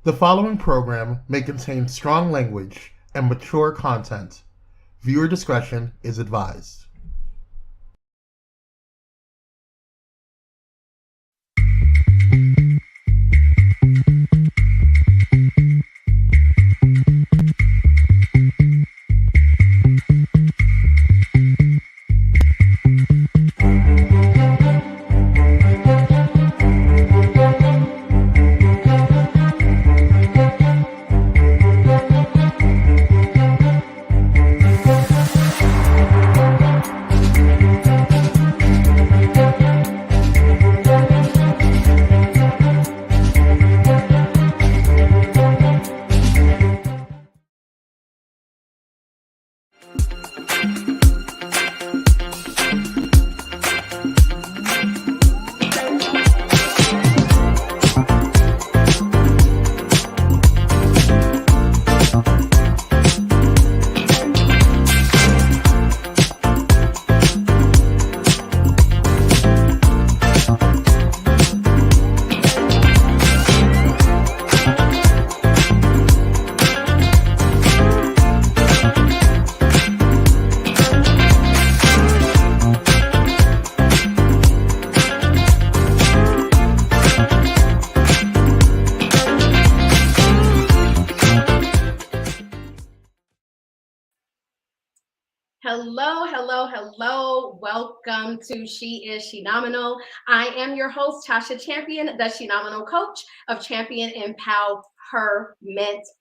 The following program may contain strong language and mature content. Viewer discretion is advised. Hello. Welcome to She is Shenomenal. I am your host, Tasha Champion, the Shenomenal Coach of Champion Empowerment.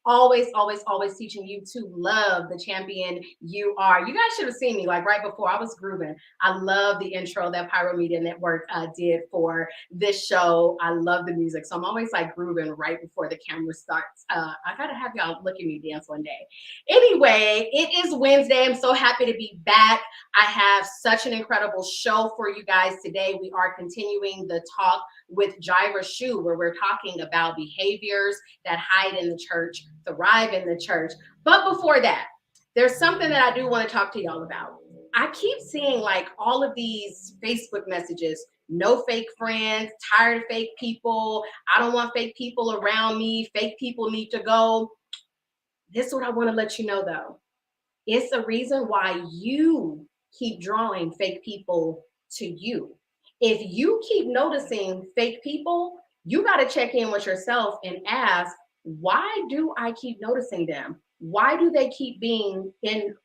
Always teaching you to love the champion you are. You guys should have seen me like right before I was grooving. I love the intro that Pyro Media Network did for this show. I love the music. So I'm always like grooving right before the camera starts. I gotta have y'all look at me dance one day. Anyway, it is Wednesday. I'm so happy to be back. I have such an incredible show for you guys today. We are continuing the talk with Jireh Shoe, where we're talking about behaviors that hide in the church, thrive in the church. But before that, there's something that I do want to talk to y'all about. I keep seeing like all of these Facebook messages, no fake friends, tired of fake people. I don't want fake people around me. Fake people need to go. This is what I want to let you know though. It's the reason why you keep drawing fake people to you. If you keep noticing fake people, you got to check in with yourself and ask, why do I keep noticing them? Why do they keep being in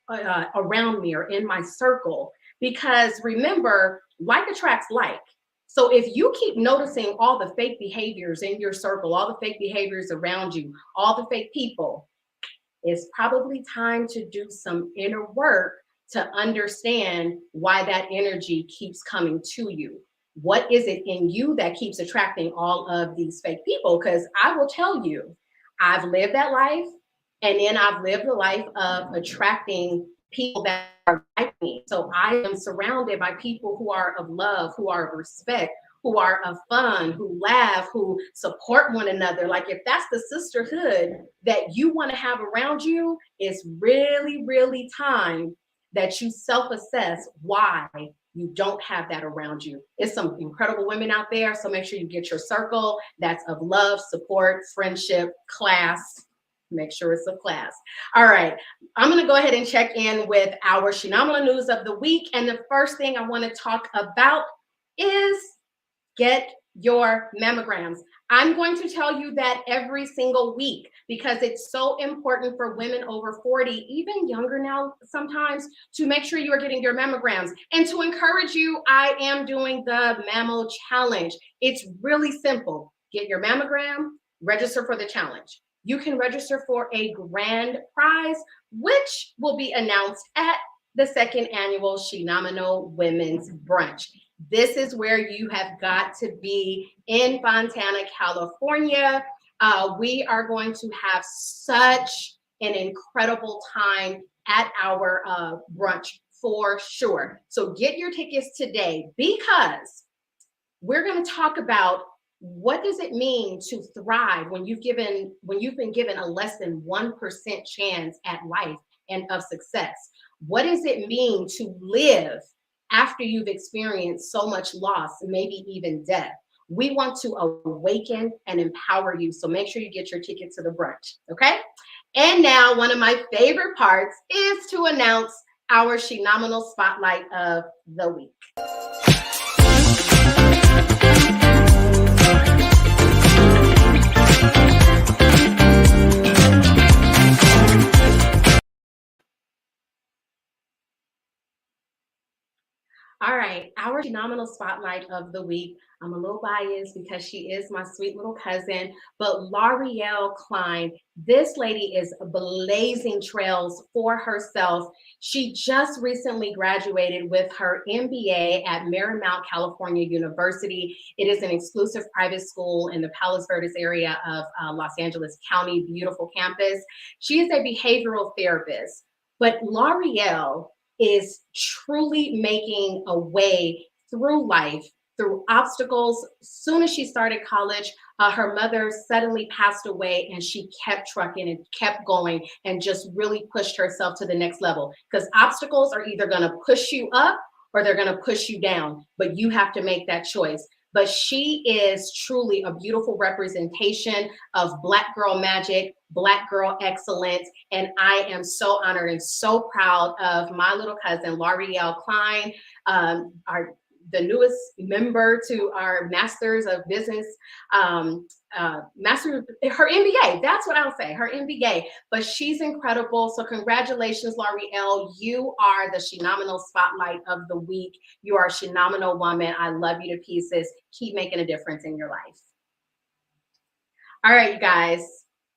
around me or in my circle? Because remember, like attracts like. So if you keep noticing all the fake behaviors in your circle, all the fake behaviors around you, all the fake people, it's probably time to do some inner work to understand why that energy keeps coming to you. What is it in you that keeps attracting all of these fake people? Because I will tell you, I've lived that life, and then I've lived the life of attracting people that are like me. So I am surrounded by people who are of love, who are of respect, who are of fun, who laugh, who support one another. Like if that's the sisterhood that you want to have around you, it's really, really time that you self-assess why you don't have that around you. It's some incredible women out there, so make sure you get your circle that's of love, support, friendship, class. Make sure it's a class. All right, I'm gonna go ahead and check in with our Shenomenal News of the week. And the first thing I wanna talk about is get your mammograms. I'm going to tell you that every single week because it's so important for women over 40, even younger now sometimes, to make sure you are getting your mammograms. And to encourage you, I am doing the Mammo Challenge. It's really simple. Get your mammogram, register for the challenge. You can register for a grand prize, which will be announced at the second annual Shenomenal Women's Brunch. This is where you have got to be in Fontana, California. We are going to have such an incredible time at our brunch for sure. So get your tickets today because we're going to talk about what does it mean to thrive when you've been given a less than 1% chance at life and of success. What does it mean to live after you've experienced so much loss, maybe even death? We want to awaken and empower you. So make sure you get your ticket to the brunch, okay? And now one of my favorite parts is to announce our Shenomenal Spotlight of the Week. All right, our Phenomenal Spotlight of the Week. I'm a little biased because she is my sweet little cousin, but L'Oreal Klein, this lady is blazing trails for herself. She just recently graduated with her MBA at Marymount California University. It is an exclusive private school in the Palos Verdes area of Los Angeles County, beautiful campus. She is a behavioral therapist, but L'Oreal is truly making a way through life, through obstacles. Soon as she started college, her mother suddenly passed away, and she kept trucking and kept going and just really pushed herself to the next level. Because obstacles are either going to push you up or they're going to push you down, but you have to make that choice. But she is truly a beautiful representation of Black girl magic, Black girl excellence. And I am so honored and so proud of my little cousin, L'Oreal Klein, the newest member to our Masters of Business, her MBA. That's what I'll say, her MBA. But she's incredible. So congratulations, L'Oreal. You are the Shenomenal Spotlight of the Week. You are a Shenomenal woman. I love you to pieces. Keep making a difference in your life. All right, you guys,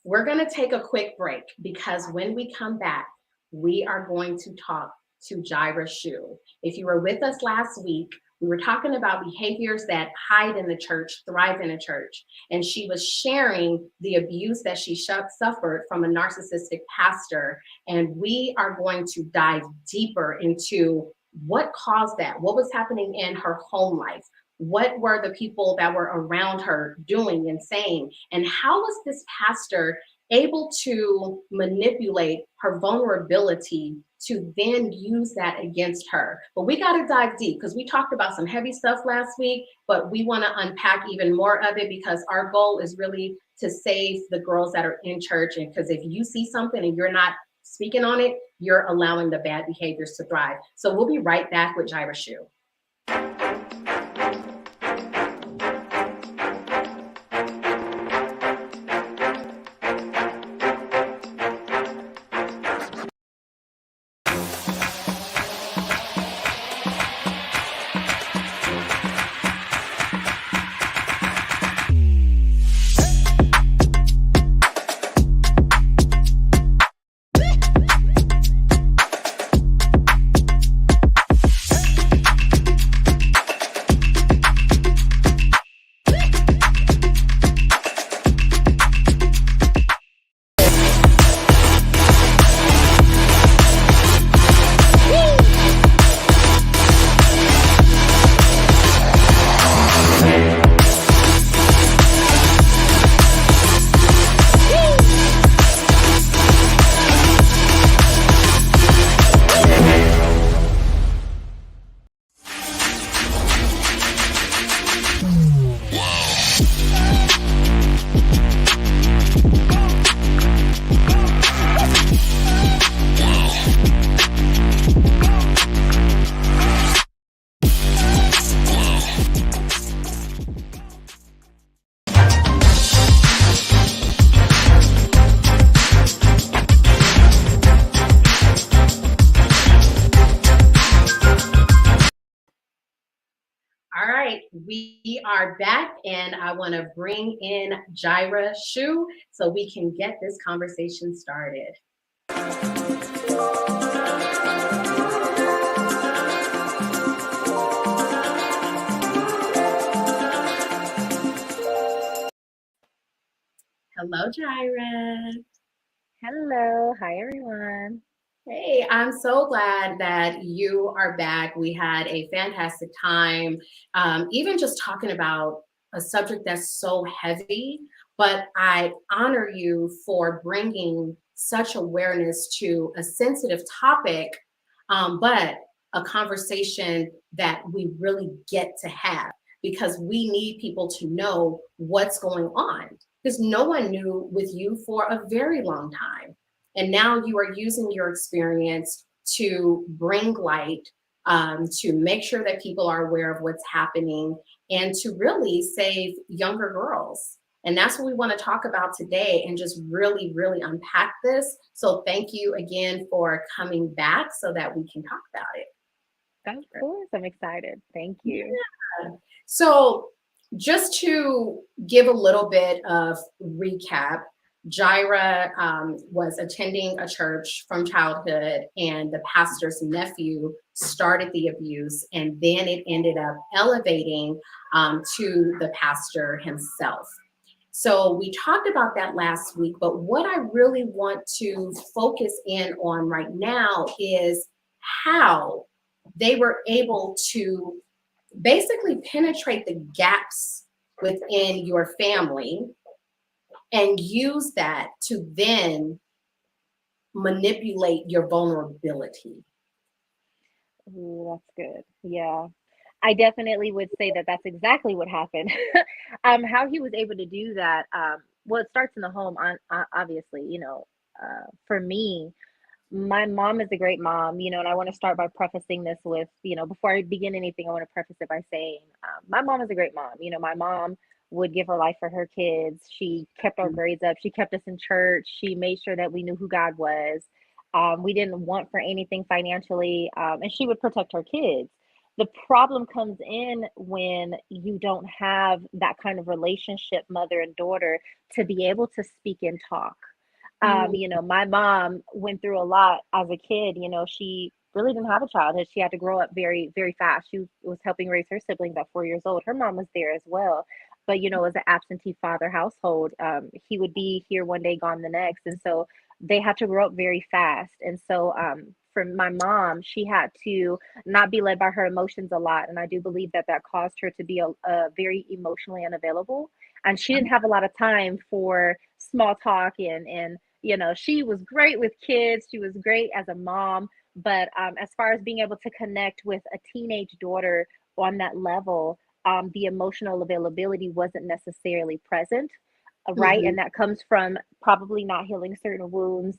we're going to take a quick break because when we come back, we are going to talk to Jireh Shoe. If you were with us last week, we were talking about behaviors that hide in the church, thrive in a church. And she was sharing the abuse that she suffered from a narcissistic pastor. And we are going to dive deeper into what caused that, what was happening in her home life. What were the people that were around her doing and saying? And how was this pastor able to manipulate her vulnerability to then use that against her? But we got to dive deep because we talked about some heavy stuff last week, but we want to unpack even more of it because our goal is really to save the girls that are in church. And because if you see something and you're not speaking on it, you're allowing the bad behaviors to thrive. So we'll be right back with Jireh Shoe. We are back, and I want to bring in Jireh Shoe so we can get this conversation started. Hello, Jireh. Hello. Hi, everyone. Hey, I'm so glad that you are back. We had a fantastic time, even just talking about a subject that's so heavy, but I honor you for bringing such awareness to a sensitive topic, but a conversation that we really get to have. because we need people to know what's going on, because no one knew with you for a very long time. And now you are using your experience to bring light, to make sure that people are aware of what's happening, and to really save younger girls. And that's what we want to talk about today, and just really, really unpack this. So thank you again for coming back so that we can talk about it. Of course, I'm excited. Thank you. Yeah. So just to give a little bit of recap, Jireh was attending a church from childhood, and the pastor's nephew started the abuse, and then it ended up elevating to the pastor himself. So we talked about that last week, but what I really want to focus in on right now is how they were able to basically penetrate the gaps within your family and use that to then manipulate your vulnerability. Ooh, that's good. Yeah. I definitely would say that that's exactly what happened. How he was able to do that, well, it starts in the home, obviously, for me, my mom is a great mom, and I want to start by prefacing this with, before I begin anything, I want to preface it by saying, my mom is a great mom. My mom would give her life for her kids. She kept our grades up. She kept us in church. She made sure that we knew who God was. We didn't want for anything financially, and she would protect her kids. The problem comes in when you don't have that kind of relationship, mother and daughter, to be able to speak and talk. My mom went through a lot as a kid. She really didn't have a childhood. She had to grow up very, very fast. She was helping raise her siblings at 4 years old. Her mom was there as well. But, as an absentee father household, he would be here one day, gone the next. And so they had to grow up very fast. And so for my mom, she had to not be led by her emotions a lot. And I do believe that that caused her to be a very emotionally unavailable. And she didn't have a lot of time for small talk and she was great with kids. She was great as a mom. But as far as being able to connect with a teenage daughter on that level, the emotional availability wasn't necessarily present, right? Mhm. And that comes from probably not healing certain wounds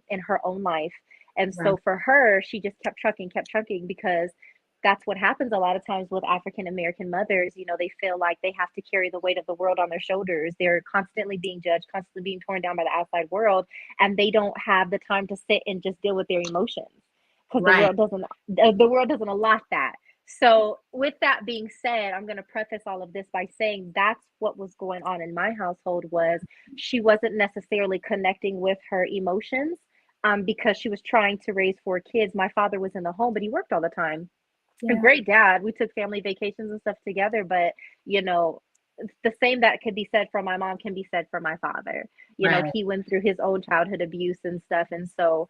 in her own life. And Right. so for her, she just kept trucking because that's what happens a lot of times with African American mothers. They feel like they have to carry the weight of the world on their shoulders. They're constantly being judged, constantly being torn down by the outside world, and they don't have the time to sit and just deal with their emotions because the Right. world doesn't allot that. So with that being said, I'm going to preface all of this by saying that's what was going on in my household. Was she wasn't necessarily connecting with her emotions, because she was trying to raise 4 kids. My father was in the home, but he worked all the time. A Yeah. great dad. We took family vacations and stuff together, but the same that could be said for my mom can be said for my father. Right. He went through his own childhood abuse and stuff, and so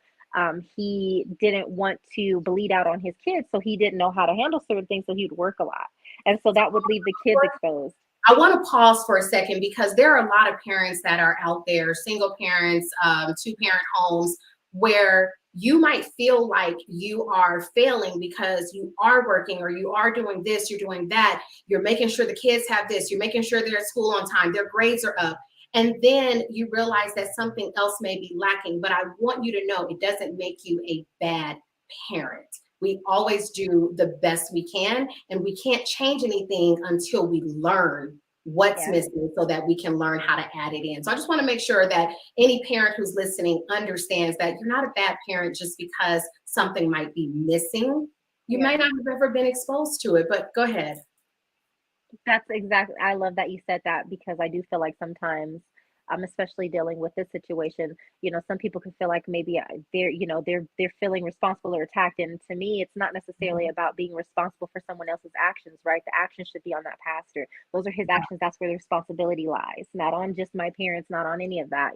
he didn't want to bleed out on his kids, so he didn't know how to handle certain things, so he'd work a lot, and so that would leave the kids exposed. I want to pause for a second, because there are a lot of parents that are out there, single parents, two-parent homes, where you might feel like you are failing because you are working, or you are doing this, you're doing that, you're making sure the kids have this, you're making sure they're at school on time, their grades are up. And then you realize that something else may be lacking. But I want you to know it doesn't make you a bad parent. We always do the best we can, and we can't change anything until we learn what's Yeah. missing so that we can learn how to add it in. So I just want to make sure that any parent who's listening understands that you're not a bad parent just because something might be missing. You Yeah. might not have ever been exposed to it, but go ahead. That's exactly, I love that you said that, because I do feel like sometimes, especially dealing with this situation, some people can feel like maybe they're feeling responsible or attacked. And to me, it's not necessarily about being responsible for someone else's actions, right? The action should be on that pastor. Those are his actions. That's where the responsibility lies, not on just my parents, not on any of that.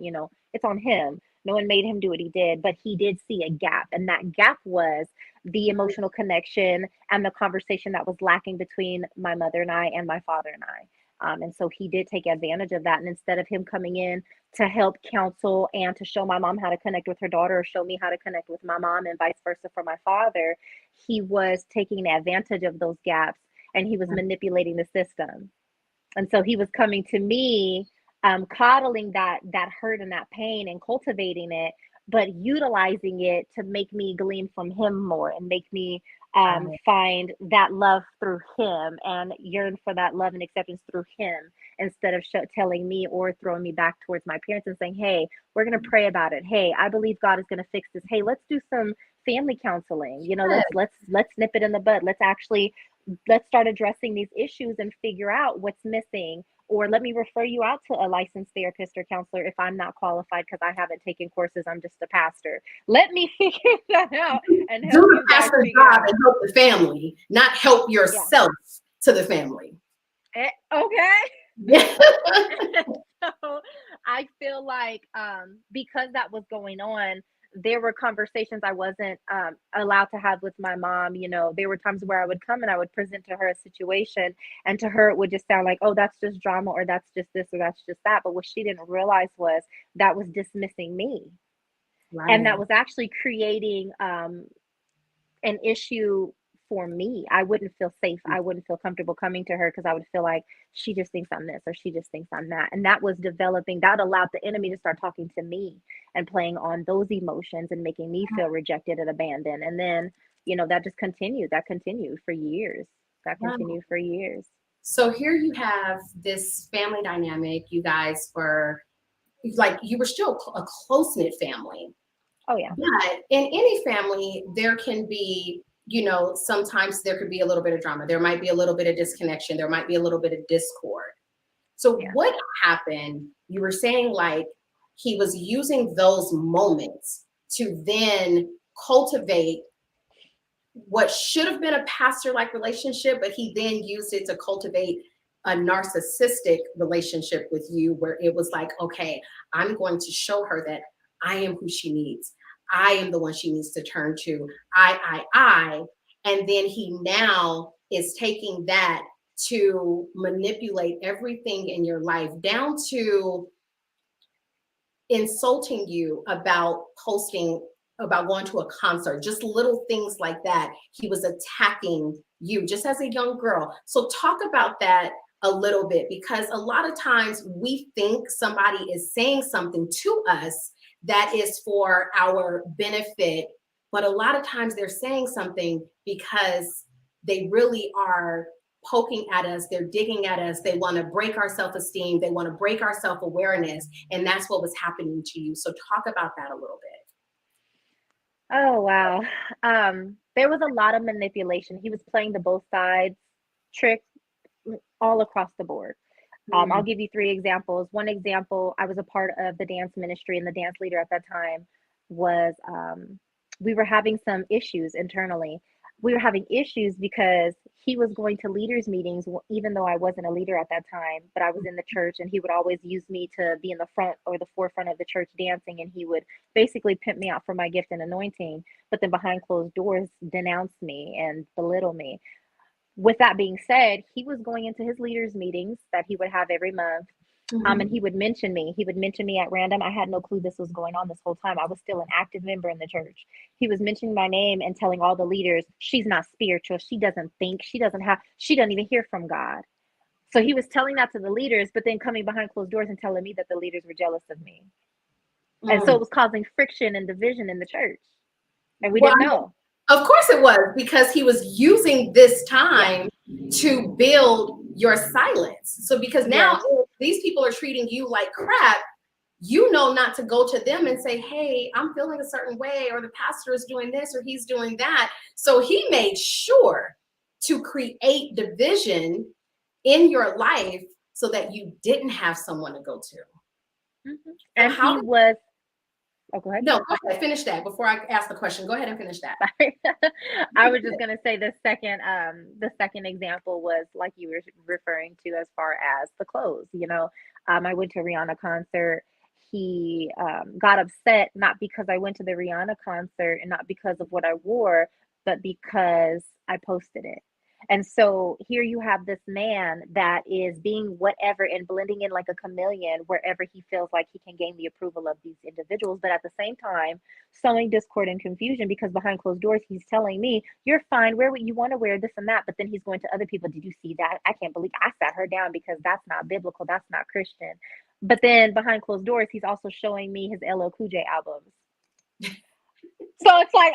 It's on him. No one made him do what he did, but he did see a gap. And that gap was the emotional connection and the conversation that was lacking between my mother and I and my father and I. And so he did take advantage of that. And instead of him coming in to help counsel and to show my mom how to connect with her daughter, or show me how to connect with my mom, and vice versa for my father, he was taking advantage of those gaps and he was manipulating the system. And so he was coming to me, coddling that hurt and that pain and cultivating it, but utilizing it to make me glean from him more and make me find that love through him and yearn for that love and acceptance through him, instead of telling me or throwing me back towards my parents and saying, hey, we're going to pray about it. Hey, I believe God is going to fix this. Hey, let's do some family counseling. You know, let's nip it in the bud. Let's start addressing these issues and figure out what's missing. Or let me refer you out to a licensed therapist or counselor if I'm not qualified because I haven't taken courses. I'm just a pastor. Let me figure that out and help Do the you guys pastor's figure job out. and help the family, not help yourself to the family. Okay. Yeah. So I feel like because that was going on, there were conversations I wasn't allowed to have with my mom. You know, there were times where I would come and I would present to her a situation, and to her it would just sound like, oh, that's just drama, or that's just this, or that's just that. But what she didn't realize was that was dismissing me. Right. And that was actually creating an issue for me. I wouldn't feel safe. I wouldn't feel comfortable coming to her because I would feel like she just thinks I'm this or she just thinks I'm that. And that was developing, that allowed the enemy to start talking to me and playing on those emotions and making me feel rejected and abandoned. And then, you know, that just continued. That continued for years. So here you have this family dynamic. You guys were like, you were still a close-knit family. Oh, yeah. But in any family, there can be, you know, sometimes there could be a little bit of drama. There might be a little bit of disconnection. There might be a little bit of discord. So what happened? You were saying like he was using those moments to then cultivate what should have been a pastor-like relationship, but he then used it to cultivate a narcissistic relationship with you, where it was like, okay, I'm going to show her that I am who she needs. I am the one she needs to turn to. I. And then he now is taking that to manipulate everything in your life, down to insulting you about posting, about going to a concert, just little things like that. He was attacking you just as a young girl. So talk about that a little bit, because a lot of times we think somebody is saying something to us that is for our benefit, but a lot of times they're saying something because they really are poking at us, they're digging at us, they want to break our self-esteem, they want to break our self-awareness, and that's what was happening to you. So talk about that a little bit. Oh, wow. There was a lot of manipulation. He was playing the both sides trick all across the board. I'll give you 3 examples. One example, I was a part of the dance ministry, and the dance leader at that time was, we were having some issues internally. We were having issues because he was going to leaders meetings, even though I wasn't a leader at that time, but I was in the church, and he would always use me to be in the front or the forefront of the church dancing. And he would basically pimp me out for my gift and anointing, but then behind closed doors denounce me and belittle me. With that being said, he was going into his leaders meetings that he would have every month. And he would mention me. He would mention me at random. I had no clue this was going on this whole time. I was still an active member in the church. He was mentioning my name and telling all the leaders, she's not spiritual. She doesn't think. She doesn't even hear from God. So he was telling that to the leaders, but then coming behind closed doors and telling me that the leaders were jealous of me. And so it was causing friction and division in the church. And we didn't know. Of course it was, because he was using this time to build your silence. So because now these people are treating you like crap, you know not to go to them and say, hey, I'm feeling a certain way, or the pastor is doing this, or he's doing that. So he made sure to create division in your life so that you didn't have someone to go to. And he was... Oh, go ahead. No, go ahead. Finish that before I ask the question. Go ahead and finish that. I was just gonna say the second example was like you were referring to as far as the clothes. You know, I went to a Rihanna concert. He got upset not because I went to the Rihanna concert and not because of what I wore, but because I posted it. And so here you have this man that is being whatever and blending in like a chameleon wherever he feels like he can gain the approval of these individuals, but at the same time sowing discord and confusion, because behind closed doors he's telling me, you're fine, wear what you want to wear, this and that, but then he's going to other people, did you see that? I can't believe I sat her down because that's not biblical, that's not Christian. But then behind closed doors he's also showing me his LL Cool J albums. So it's like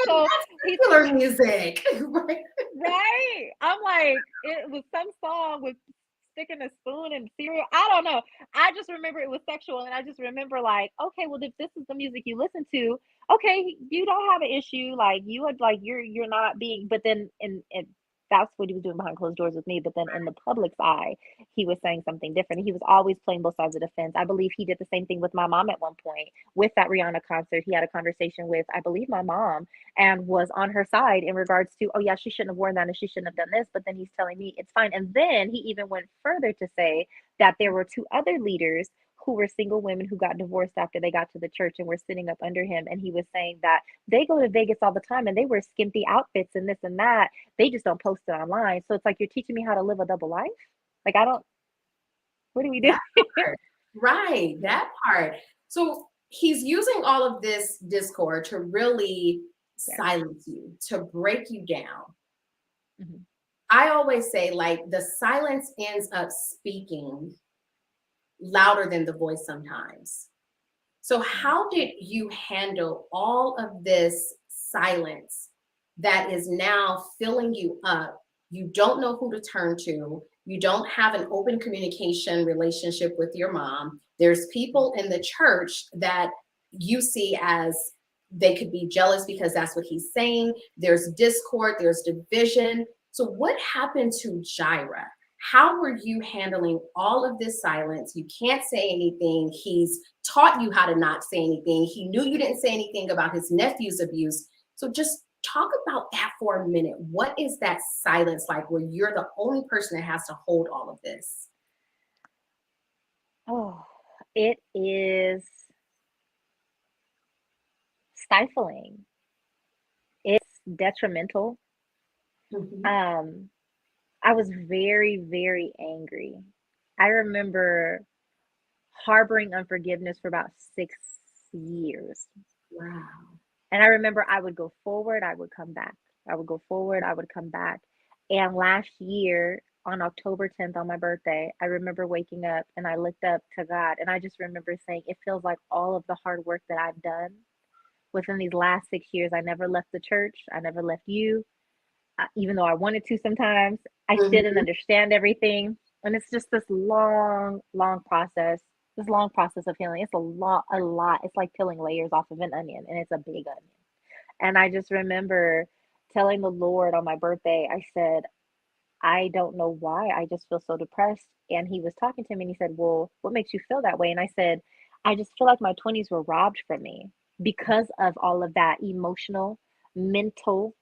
so he's Popular music. right. I'm like, it was some song with sticking a spoon and cereal. I don't know. I just remember it was sexual, and I just remember like, okay, well, if this is the music you listen to, okay, you don't have an issue. Like you would like you're not being, but then in that's what he was doing behind closed doors with me. But then in the public's eye, he was saying something different. He was always playing both sides of the fence. I believe he did the same thing with my mom at one point with that Rihanna concert. He had a conversation with, I believe, my mom, and was on her side in regards to, oh yeah, she shouldn't have worn that and she shouldn't have done this. But then he's telling me it's fine. And then he even went further to say that there were two other leaders who were single women who got divorced after they got to the church and were sitting up under him. And he was saying that they go to Vegas all the time and they wear skimpy outfits and this and that. They just don't post it online. So it's like, you're teaching me how to live a double life. Like, what do we do? Right, that part. So he's using all of this discord to really silence you, to break you down. Mm-hmm. I always say, like, the silence ends up speaking louder than the voice sometimes. So how did you handle all of this silence that is now filling you up? You don't know who to turn to. You don't have an open communication relationship with your mom. There's people in the church that you see as they could be jealous because that's what he's saying. There's discord, there's division. So what happened to Jireh? How were you handling all of this silence? You can't say anything. He's taught you how to not say anything. He knew you didn't say anything about his nephew's abuse. So just talk about that for a minute. What is that silence like where you're the only person that has to hold all of this? Oh, it is stifling. It's detrimental. Mm-hmm. I was very, very angry. I remember harboring unforgiveness for about 6 years. Wow. And I remember I would go forward, I would come back. I would go forward, I would come back. And last year on October 10th, on my birthday, I remember waking up and I looked up to God and I just remember saying, it feels like all of the hard work that I've done within these last 6 years. I never left the church. I never left you. Even though I wanted to sometimes, I still didn't understand everything. And it's just this long, long process, this long process of healing. It's a lot. It's like peeling layers off of an onion, and it's a big onion. And I just remember telling the Lord on my birthday, I said, I don't know why. I just feel so depressed. And he was talking to me and he said, well, what makes you feel that way? And I said, I just feel like my 20s were robbed from me because of all of that emotional, mental,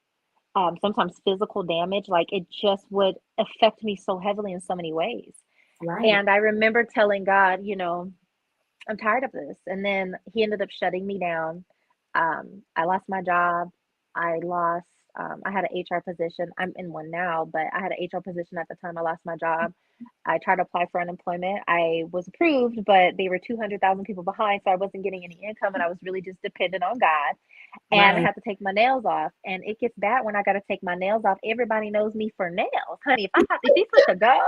sometimes physical damage. Like it just would affect me so heavily in so many ways. Right. And I remember telling God, I'm tired of this. And then he ended up shutting me down. I lost my job. I had an HR position. I'm in one now, but I had an HR position at the time I lost my job. I tried to apply for unemployment. I was approved, but they were 200,000 people behind. So I wasn't getting any income and I was really just dependent on God. And I had to take my nails off. And it gets bad when I got to take my nails off. Everybody knows me for nails. Honey, if you put the go,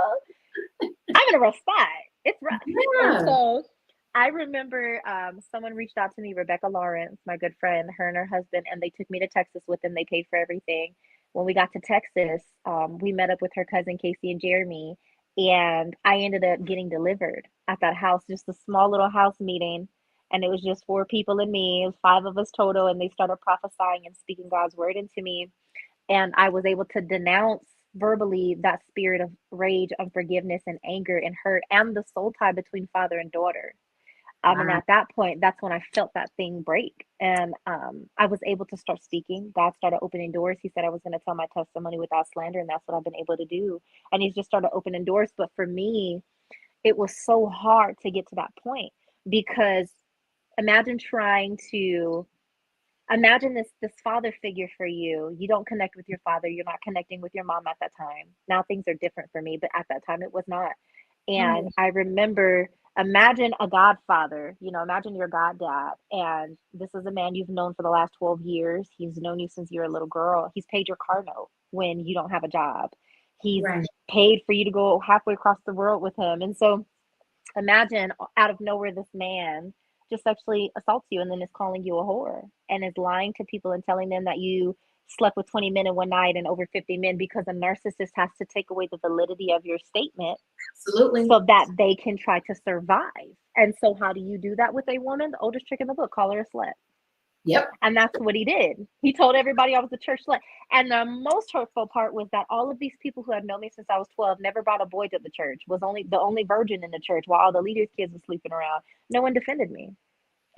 I'm in a rough spot. It's rough. Yeah. And so I remember someone reached out to me, Rebecca Lawrence, my good friend, her and her husband, and they took me to Texas with them. They paid for everything. When we got to Texas, we met up with her cousin, Casey and Jeremy, and I ended up getting delivered at that house, just a small little house meeting. And it was just 4 people and me. It was 5 of us total. And they started prophesying and speaking God's word into me. And I was able to denounce verbally that spirit of rage, unforgiveness, and anger and hurt, and the soul tie between father and daughter. And at that point, that's when I felt that thing break. And I was able to start speaking. God started opening doors. He said I was going to tell my testimony without slander. And that's what I've been able to do. And he's just started opening doors. But for me, it was so hard to get to that point because imagine trying to imagine this father figure for you. You don't connect with your father. You're not connecting with your mom at that time. Now things are different for me, but at that time it was not. And I remember, imagine a godfather, imagine your goddad. And this is a man you've known for the last 12 years. He's known you since you were a little girl. He's paid your car note when you don't have a job. He's Right. paid for you to go halfway across the world with him. And so imagine out of nowhere, this man just sexually assaults you and then is calling you a whore and is lying to people and telling them that you slept with 20 men in one night and over 50 men, because a narcissist has to take away the validity of your statement Absolutely. so that they can try to survive. And so how do you do that with a woman? The oldest trick in the book, call her a slut. Yep. And that's what he did. He told everybody I was a church slut. And the most hurtful part was that all of these people who had known me since I was 12 never brought a boy to the church, was only the only virgin in the church while all the leaders' kids were sleeping around. No one defended me.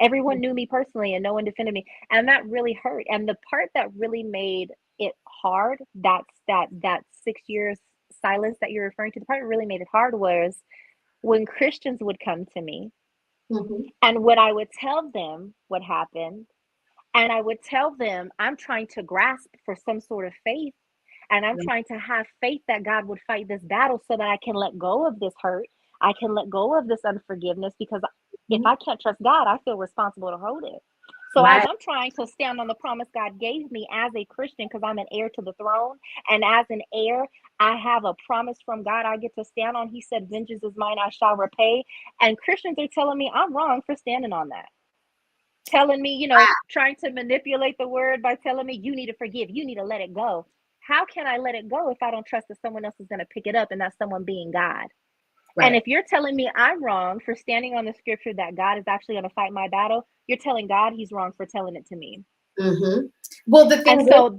Everyone knew me personally and no one defended me. And that really hurt. And the part that really made it hard, that 6 years silence that you're referring to, the part that really made it hard was when Christians would come to me and when I would tell them what happened, and I would tell them, I'm trying to grasp for some sort of faith. And I'm trying to have faith that God would fight this battle so that I can let go of this hurt. I can let go of this unforgiveness, because if I can't trust God, I feel responsible to hold it. So as I'm trying to stand on the promise God gave me as a Christian, because I'm an heir to the throne, and as an heir, I have a promise from God I get to stand on. He said, vengeance is mine, I shall repay. And Christians are telling me I'm wrong for standing on that. Telling me, trying to manipulate the word by telling me you need to forgive, you need to let it go. How can I let it go if I don't trust that someone else is going to pick it up, and that's someone being God? Right. And if you're telling me I'm wrong for standing on the scripture that God is actually going to fight my battle, you're telling God he's wrong for telling it to me. Well, the thing is that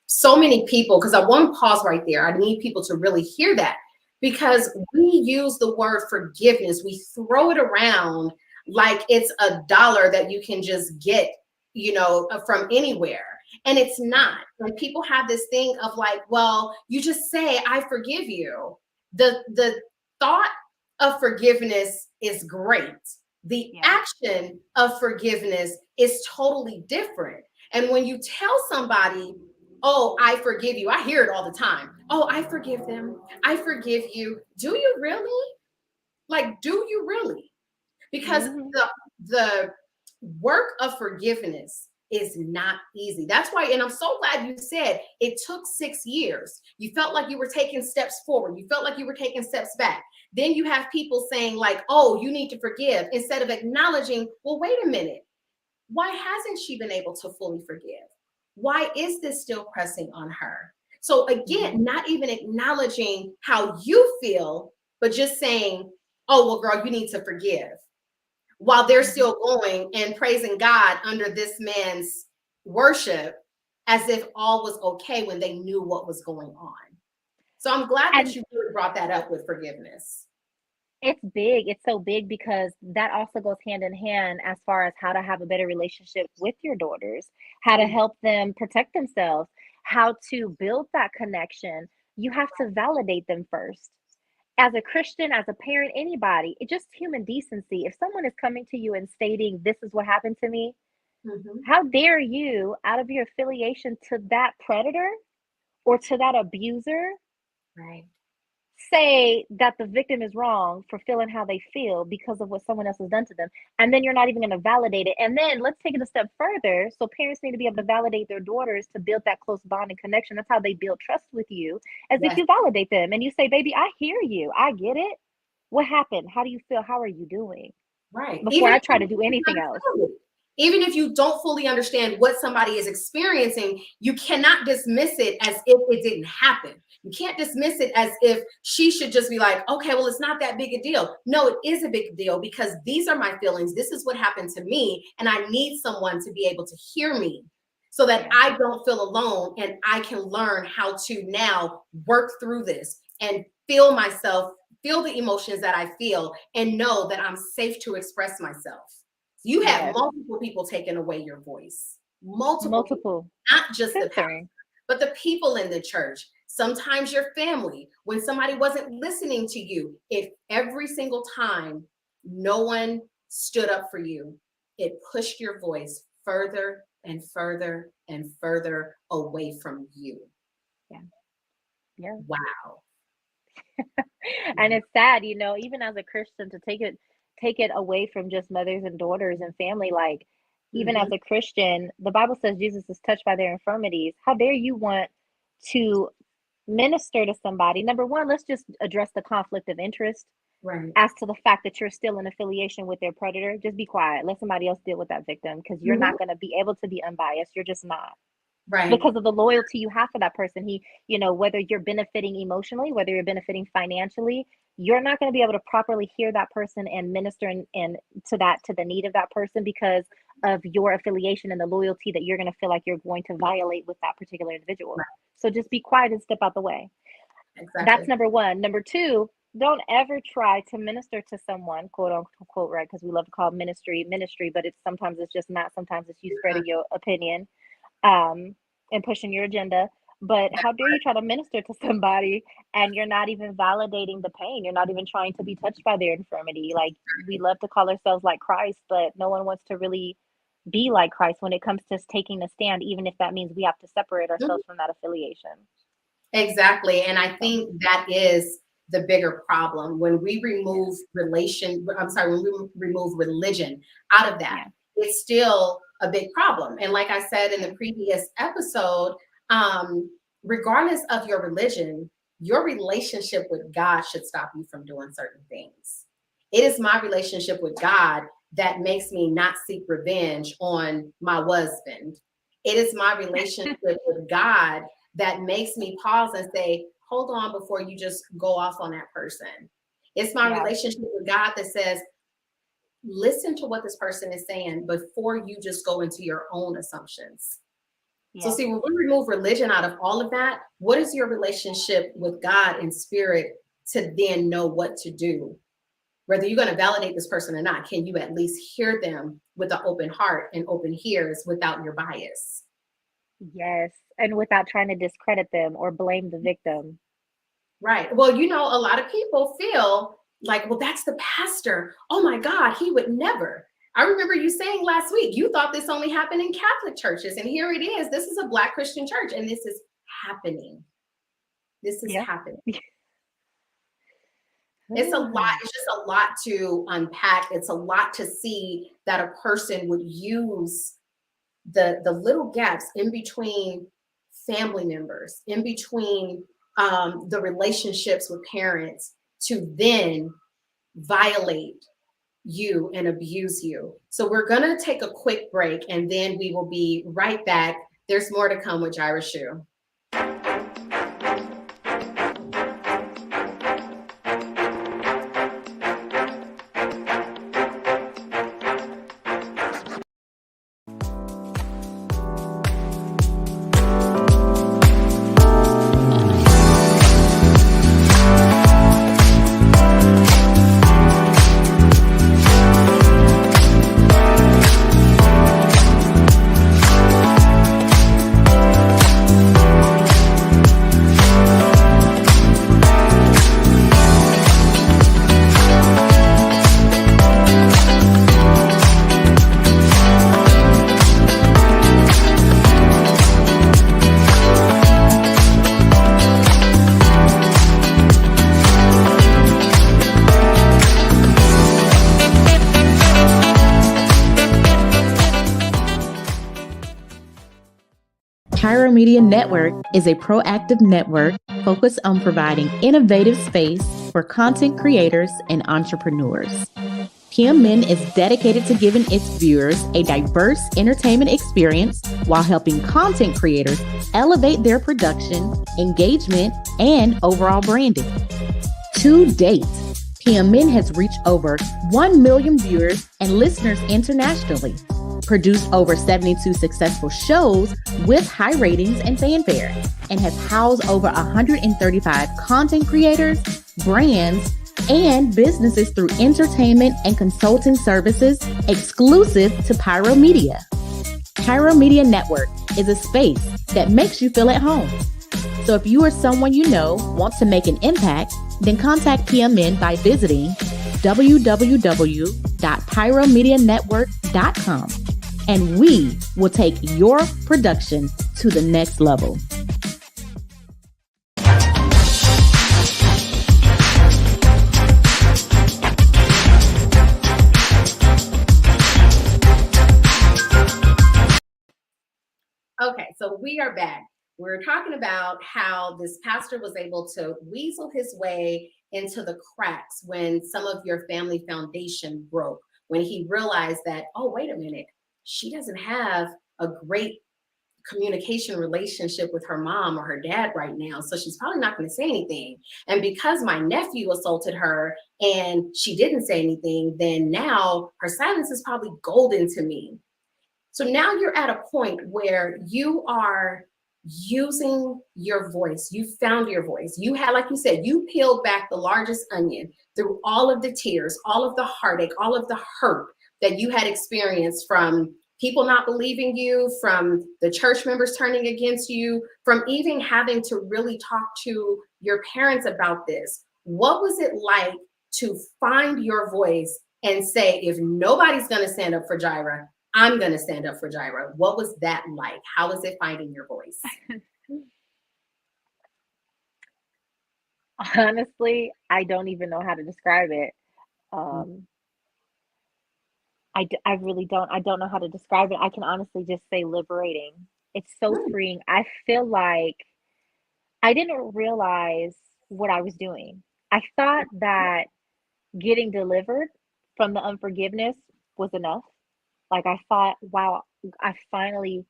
so many people, because I want to pause right there. I need people to really hear that, because we use the word forgiveness. We throw it around like it's $1 that you can just get, from anywhere. And it's not. When people have this thing of like, well, you just say, I forgive you. The thought of forgiveness is great. The action of forgiveness is totally different. And when you tell somebody, oh, I forgive you, I hear it all the time. Oh, I forgive them. I forgive you. Do you really? Like, do you really? Because the work of forgiveness is not easy. That's why, and I'm so glad you said it took 6 years. You felt like you were taking steps forward. You felt like you were taking steps back. Then you have people saying like, oh, you need to forgive, instead of acknowledging, well, wait a minute. Why hasn't she been able to fully forgive? Why is this still pressing on her? So again, not even acknowledging how you feel, but just saying, oh, well, girl, you need to forgive, while they're still going and praising God under this man's worship as if all was okay when they knew what was going on. So I'm glad that you really brought that up with forgiveness. It's big. It's so big, because that also goes hand in hand as far as how to have a better relationship with your daughters, how to help them protect themselves, how to build that connection. You have to validate them first. As a Christian, as a parent, anybody, it's just human decency. If someone is coming to you and stating, this is what happened to me, how dare you, out of your affiliation to that predator or to that abuser, say that the victim is wrong for feeling how they feel because of what someone else has done to them. And then you're not even going to validate it. And then let's take it a step further. So parents need to be able to validate their daughters to build that close bond and connection. That's how they build trust with you, as if you validate them and you say, baby, I hear you. I get it. What happened? How do you feel? How are you doing? Right. Before I try to do anything else. Even if you don't fully understand what somebody is experiencing, you cannot dismiss it as if it didn't happen. You can't dismiss it as if she should just be like, okay, well, it's not that big a deal. No, it is a big deal, because these are my feelings. This is what happened to me. And I need someone to be able to hear me so that I don't feel alone, and I can learn how to now work through this and feel myself, feel the emotions that I feel, and know that I'm safe to express myself. You have multiple people taking away your voice. Multiple. People, not just the pastor, but the people in the church. Sometimes your family, when somebody wasn't listening to you, if every single time no one stood up for you, it pushed your voice further and further away from you. Yeah. Wow. And it's sad, even as a Christian, to take it away from just mothers and daughters and family. Like, even as a Christian, the Bible says Jesus is touched by their infirmities. How dare you want to minister to somebody? Number one, let's just address the conflict of interest. Right. As to the fact that you're still in affiliation with their predator. Just be quiet. Let somebody else deal with that victim, because you're not going to be able to be unbiased. You're just not. Right. Because of the loyalty you have for that person. Whether you're benefiting emotionally, whether you're benefiting financially, you're not going to be able to properly hear that person and minister and to the need of that person, because of your affiliation and the loyalty that you're going to feel like you're going to violate with that particular individual. Right. So just be quiet and step out the way. Exactly. That's number one. Number two, don't ever try to minister to someone, quote unquote, right? Because we love to call ministry, but sometimes it's just not. Sometimes it's you spreading your opinion and pushing your agenda. But how dare you try to minister to somebody and you're not even validating the pain? You're not even trying to be touched by their infirmity. Like, we love to call ourselves like Christ, but no one wants to really be like Christ when it comes to taking a stand, even if that means we have to separate ourselves from that affiliation. Exactly. And I think that is the bigger problem. When we remove religion out of that, it's still a big problem. And like I said in the previous episode, regardless of your religion, your relationship with God should stop you from doing certain things. It is my relationship with God that makes me not seek revenge on my husband. It is my relationship with God that makes me pause and say, hold on, before you just go off on that person. It's my relationship with God that says, listen to what this person is saying before you just go into your own assumptions. So see, when we remove religion out of all of that, what is your relationship with God in spirit to then know what to do? Whether you're going to validate this person or not, can you at least hear them with an open heart and open ears without your bias? Yes. And without trying to discredit them or blame the victim. Right. Well, a lot of people feel like, well, that's the pastor. Oh my God, he would never. I remember you saying last week, you thought this only happened in Catholic churches. And here it is. This is a Black Christian church, and this is happening. This is happening. It's a lot. It's just a lot to unpack. It's a lot to see that a person would use the little gaps in between family members, in between the relationships with parents, to then violate you and abuse you. So we're going to take a quick break, and then we will be right back. There's more to come with Jireh Shoe. Pyro Media Network is a proactive network focused on providing innovative space for content creators and entrepreneurs. PMN is dedicated to giving its viewers a diverse entertainment experience while helping content creators elevate their production, engagement, and overall branding. To date, PMN has reached over 1 million viewers and listeners internationally, produced over 72 successful shows with high ratings and fanfare, and has housed over 135 content creators, brands, and businesses through entertainment and consulting services exclusive to Pyro Media. Pyro Media Network is a space that makes you feel at home. So if you or someone you know wants to make an impact, then contact PMN by visiting www.pyromedianetwork.com. and we will take your production to the next level. Okay, so we are back. We're talking about how this pastor was able to weasel his way into the cracks when some of your family foundation broke, when he realized that, oh, wait a minute, she doesn't have a great communication relationship with her mom or her dad right now, so she's probably not going to say anything. And because my nephew assaulted her and she didn't say anything, then now her silence is probably golden to me. So now you're at a point where you are using your voice. You found your voice. You had, like you said, you peeled back the largest onion through all of the tears, all of the heartache, all of the hurt that you had experienced from people not believing you, from the church members turning against you, from even having to really talk to your parents about this. What was it like to find your voice and say, if nobody's going to stand up for Jireh, I'm going to stand up for Jireh? What was that like? How was it finding your voice? Honestly, I don't even know how to describe it. I really don't. I don't know how to describe it. I can honestly just say liberating. It's so freeing. I feel like I didn't realize what I was doing. I thought that getting delivered from the unforgiveness was enough. Like I thought, wow, I finally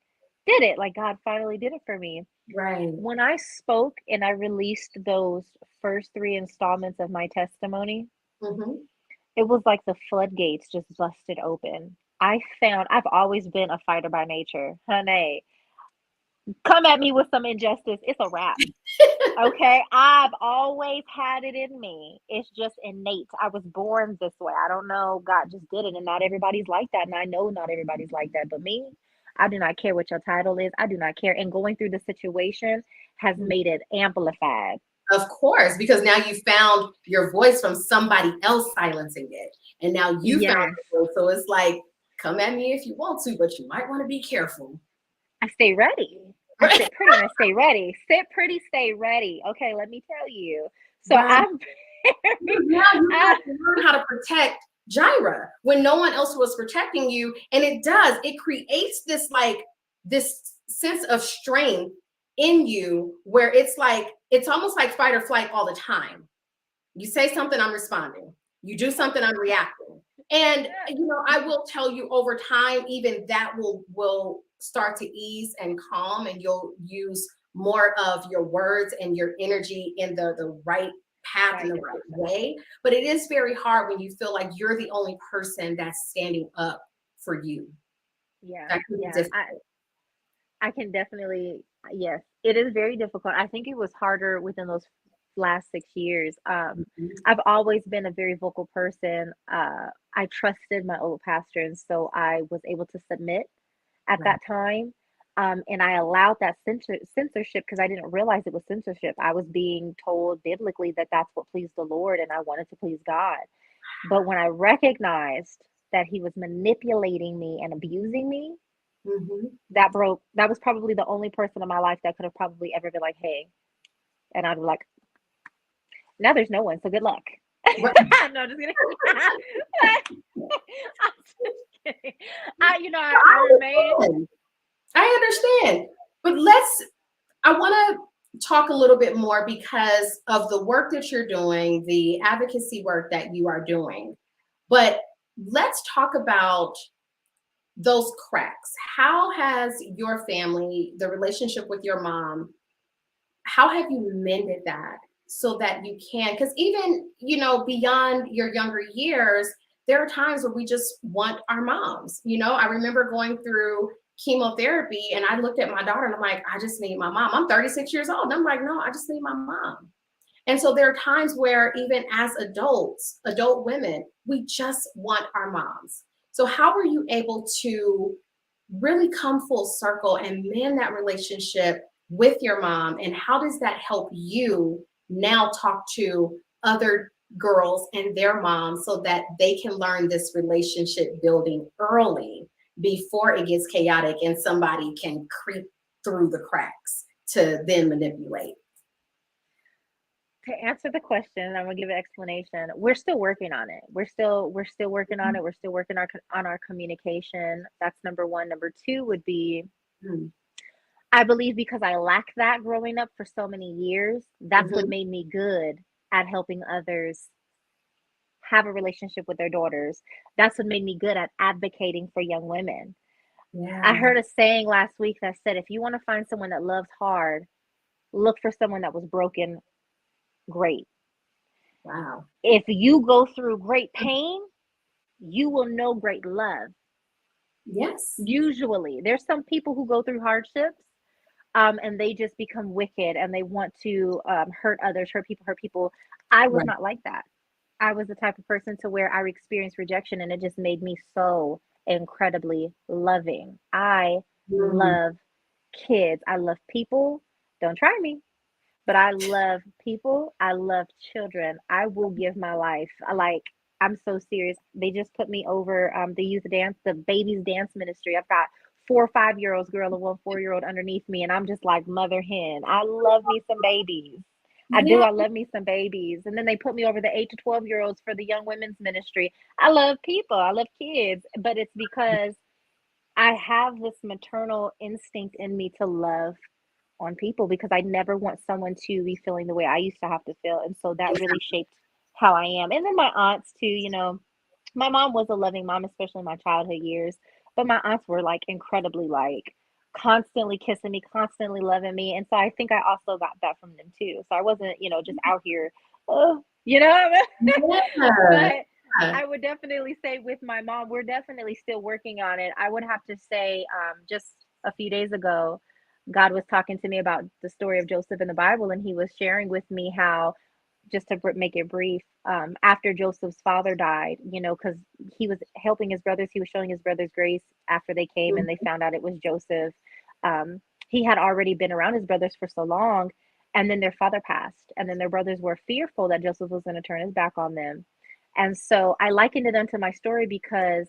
did it. Like God finally did it for me. Right. When I spoke and I released those first 3 installments of my testimony, it was like the floodgates just busted open. I've always been a fighter by nature. Honey, come at me with some injustice, it's a wrap. Okay, I've always had it in me. It's just innate. I was born this way. I don't know. God just did it, and not everybody's like that. And I know not everybody's like that. But me, I do not care what your title is. I do not care. And going through the situation has made it amplified. Of course, because now you found your voice from somebody else silencing it, and now you found your voice. So it's like, come at me if you want to, but you might want to be careful. I stay ready. I sit pretty and I stay ready. Sit pretty, stay ready. Okay, let me tell you. So I'm now you have to learn how to protect Jireh when no one else was protecting you. And it creates this sense of strength in you where it's almost like fight or flight all the time. You say something, I'm responding. You do something, I'm reacting. And I will tell you, over time, even that will start to ease and calm, and you'll use more of your words and your energy in the right path and the right way. But it is very hard when you feel like you're the only person that's standing up for you. Yeah. I can definitely, yes, it is very difficult. I think it was harder within those last 6 years. I've always been a very vocal person. I trusted my old pastor, and so I was able to submit at that time. And I allowed that censorship because I didn't realize it was censorship. I was being told biblically that that's what pleased the Lord, and I wanted to please God. But when I recognized that he was manipulating me and abusing me, that was probably the only person in my life that could have probably ever been like, hey, and I'd be like, now there's no one, so good luck. No, just kidding. I'm just kidding. I remain. I understand, but I want to talk a little bit more because of the work that you're doing, the advocacy work that you are doing. But let's talk about those cracks. How has your family, the relationship with your mom, how have you mended that so that you can, because even, beyond your younger years, there are times where we just want our moms. I remember going through chemotherapy and I looked at my daughter and I'm like, I just need my mom. I'm 36 years old. And I'm like, no, I just need my mom. And so there are times where even as adults, adult women, we just want our moms. So how were you able to really come full circle and mend that relationship with your mom? And how does that help you now talk to other girls and their moms so that they can learn this relationship building early before it gets chaotic and somebody can creep through the cracks to then manipulate? To answer the question, I'm gonna give an explanation. We're still working on it. We're still working on it. We're still working on our communication. That's number one. Number two would be, Mm. I believe because I lacked that growing up for so many years, that's what Mhm. made me good at helping others have a relationship with their daughters. That's what made me good at advocating for young women. I Yeah. heard a saying last week that said, if you want to find someone that loves hard, look for someone that was broken great. Wow. If you go through great pain, you will know great love. Yes. Usually, there's some people who go through hardships, and they just become wicked and they want to hurt others, hurt people. I was Right. not like that. I was the type of person to where I experienced rejection and it just made me so incredibly loving. I Mm. love kids. I love people. Don't try me. But I love people. I love children. I will give my life. I'm so serious. They just put me over the babies dance ministry. I've got 4 or 5 year olds girl and 1 4 year old underneath me, and I'm just like mother hen. I love me some babies. I do. Yeah. I love me some babies. And then they put me over the 8 to 12 year olds for the young women's ministry. I love people. I love kids, but it's because I have this maternal instinct in me to love on people because I never want someone to be feeling the way I used to have to feel. And so that really shaped how I am. And then my aunts too, my mom was a loving mom, especially in my childhood years, but my aunts were like incredibly like constantly kissing me, constantly loving me. And so I think I also got that from them too. So I wasn't, just out here, oh, Yeah. but I would definitely say with my mom, we're definitely still working on it. I would have to say, just a few days ago, God was talking to me about the story of Joseph in the Bible, and he was sharing with me how, just to make it brief, after Joseph's father died, because he was helping his brothers, he was showing his brothers grace after they came and they found out it was Joseph. He had already been around his brothers for so long, and then their father passed, and then their brothers were fearful that Joseph was going to turn his back on them. And so I likened it unto my story because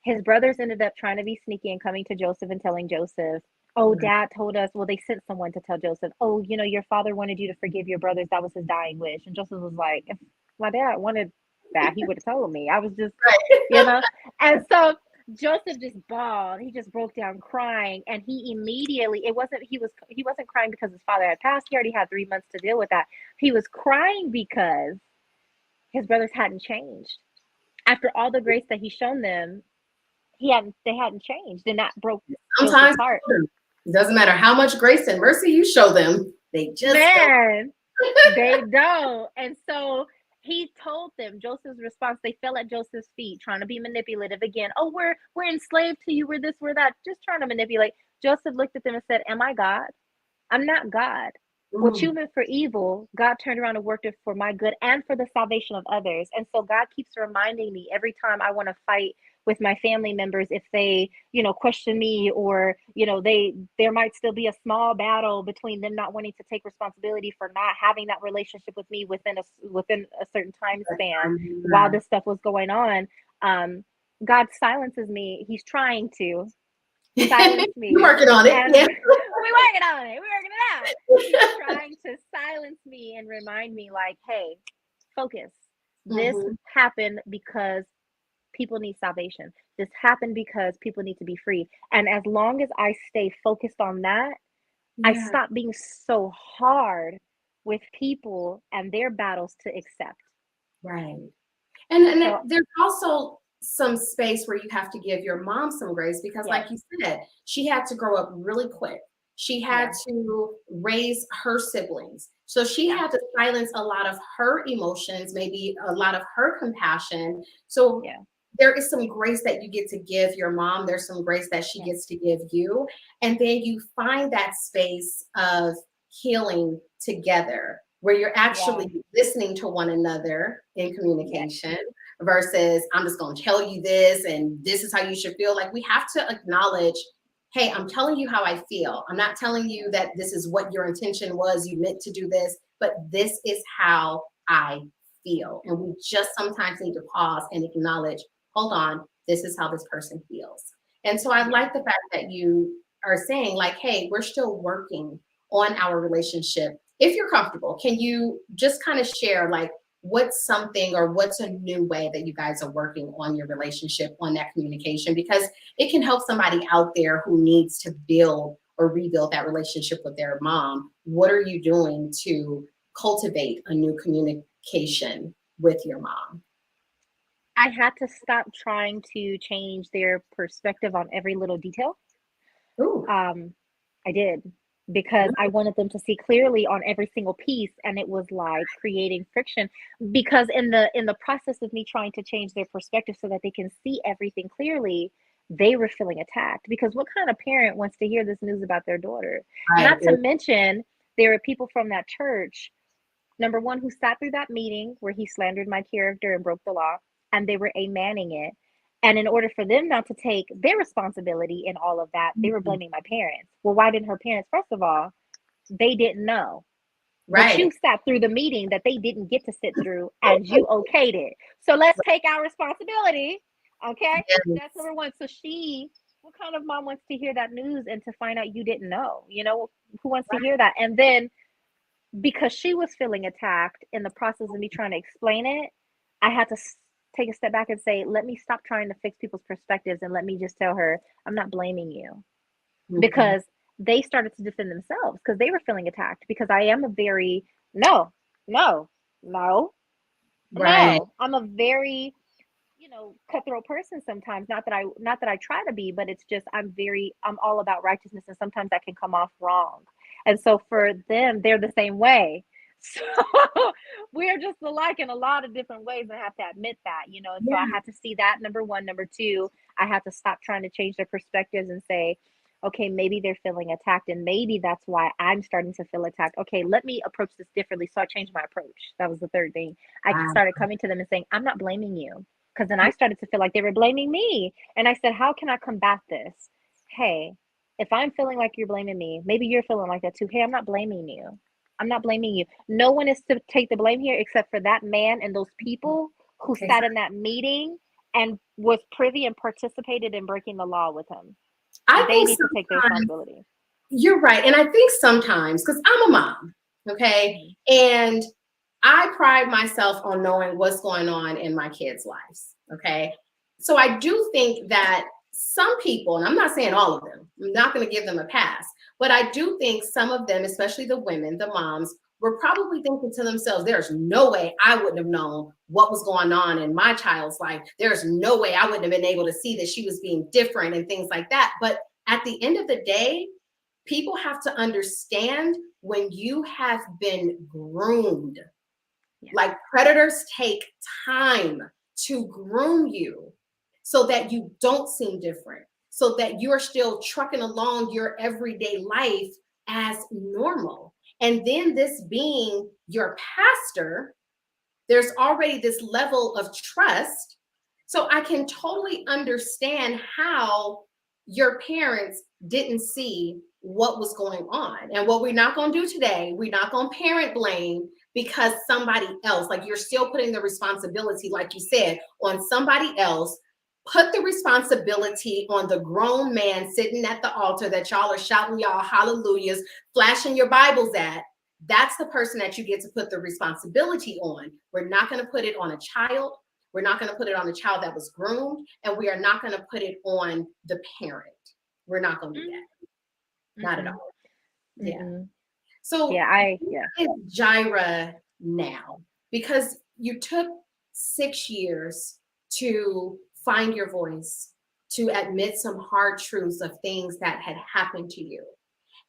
his brothers ended up trying to be sneaky and coming to Joseph and telling Joseph, oh, Right. dad told us, well, they sent someone to tell Joseph, oh, your father wanted you to forgive your brothers. That was his dying wish. And Joseph was like, if my dad wanted that, he would have told me. I was just, you know. And so Joseph just bawled. He just broke down crying. And he immediately, he wasn't crying because his father had passed. He already had 3 months to deal with that. He was crying because his brothers hadn't changed. After all the grace that he's shown them, they hadn't changed, and that broke Joseph's Sometimes heart. it doesn't matter how much grace and mercy you show them, they just Man, they don't. And so he told them, Joseph's response, they fell at Joseph's feet, trying to be manipulative again. Oh, we're enslaved to you, we're this, we're that, just trying to manipulate. Joseph looked at them and said, am I God? I'm not God. What you meant for evil, God turned around and worked it for my good and for the salvation of others. And so God keeps reminding me every time I want to fight with my family members, if they, question me, or, there might still be a small battle between them not wanting to take responsibility for not having that relationship with me within a certain time span while this stuff was going on. God silences me. He's trying to silence me. You're working on it. And Yeah. we're working on it. We're working it out. He's trying to silence me and remind me, like, hey, focus. This happened because people need salvation. This happened because people need to be free. And as long as I stay focused on that, I stop being so hard with people and their battles to accept. Right. And So, there's also some space where you have to give your mom some grace because, like you said, she had to grow up really quick. She had to raise her siblings. So she had to silence a lot of her emotions, maybe a lot of her compassion. So there is some grace that you get to give your mom. There's some grace that she gets to give you. And then you find that space of healing together where you're actually listening to one another in communication versus I'm just going to tell you this and this is how you should feel. Like we have to acknowledge, hey, I'm telling you how I feel. I'm not telling you that this is what your intention was. You meant to do this, but this is how I feel. And we just sometimes need to pause and acknowledge, hold on, this is how this person feels. And so I like the fact that you are saying like, hey, we're still working on our relationship. If you're comfortable, can you just kind of share like what's something or what's a new way that you guys are working on your relationship, on that communication? Because it can help somebody out there who needs to build or rebuild that relationship with their mom. What are you doing to cultivate a new communication with your mom? I had to stop trying to change their perspective on every little detail. Ooh. I did, because I wanted them to see clearly on every single piece, and it was like creating friction, because in the process of me trying to change their perspective so that they can see everything clearly, they were feeling attacked. Because what kind of parent wants to hear this news about their daughter? Right. Not to mention, there are people from that church, number one, who sat through that meeting where he slandered my character and broke the law, and they were amening it. And in order for them not to take their responsibility in all of that, they were blaming my parents. Well, why didn't her parents? First of all, they didn't know. But Right. you sat through the meeting that they didn't get to sit through, and you okayed it. So let's take our responsibility. Okay. Yes. That's number one. So what kind of mom wants to hear that news and to find out you didn't know? You know, who wants to hear that? And then because she was feeling attacked in the process of me trying to explain it, I had to take a step back and say, let me stop trying to fix people's perspectives, and let me just tell her, I'm not blaming you. Because they started to defend themselves because they were feeling attacked, because I am a very no. Right. I'm a very, cutthroat person sometimes. Not that I try to be, but it's just I'm all about righteousness, and sometimes that can come off wrong. And so for them, they're the same way. So we're just alike in a lot of different ways. I have to admit that, and so I had to see that, number one. Number two, I had to stop trying to change their perspectives and say, okay, maybe they're feeling attacked, and maybe that's why I'm starting to feel attacked. Okay, let me approach this differently. So I changed my approach. That was the third thing. I started coming to them and saying, I'm not blaming you. Because then I started to feel like they were blaming me. And I said, how can I combat this? Hey, if I'm feeling like you're blaming me, maybe you're feeling like that too. Hey, I'm not blaming you. I'm not blaming you. No one is to take the blame here except for that man and those people who sat in that meeting and was privy and participated in breaking the law with him. They need to take their responsibility. You're right. And I think sometimes, because I'm a mom, okay, and I pride myself on knowing what's going on in my kids' lives, okay? So I do think that some people, and I'm not saying all of them, I'm not going to give them a pass, but I do think some of them, especially the women, the moms, were probably thinking to themselves, there's no way I wouldn't have known what was going on in my child's life. There's no way I wouldn't have been able to see that she was being different and things like that. But at the end of the day, people have to understand when you have been groomed. Like predators take time to groom you so that you don't seem different, so that you're still trucking along your everyday life as normal. And then this being your pastor, there's already this level of trust. So I can totally understand how your parents didn't see what was going on. And what we're not going to do today, we're not going to parent blame because somebody else, like you're still putting the responsibility, like you said, on somebody else. Put the responsibility on the grown man sitting at the altar that y'all are shouting y'all hallelujahs, flashing your Bibles at. That's the person that you get to put the responsibility on. We're not going to put it on a child. We're not going to put it on a child that was groomed, and we are not going to put it on the parent. We're not going to do that. Not at all. Yeah. So is Jireh now? Because you took 6 years to find your voice, to admit some hard truths of things that had happened to you.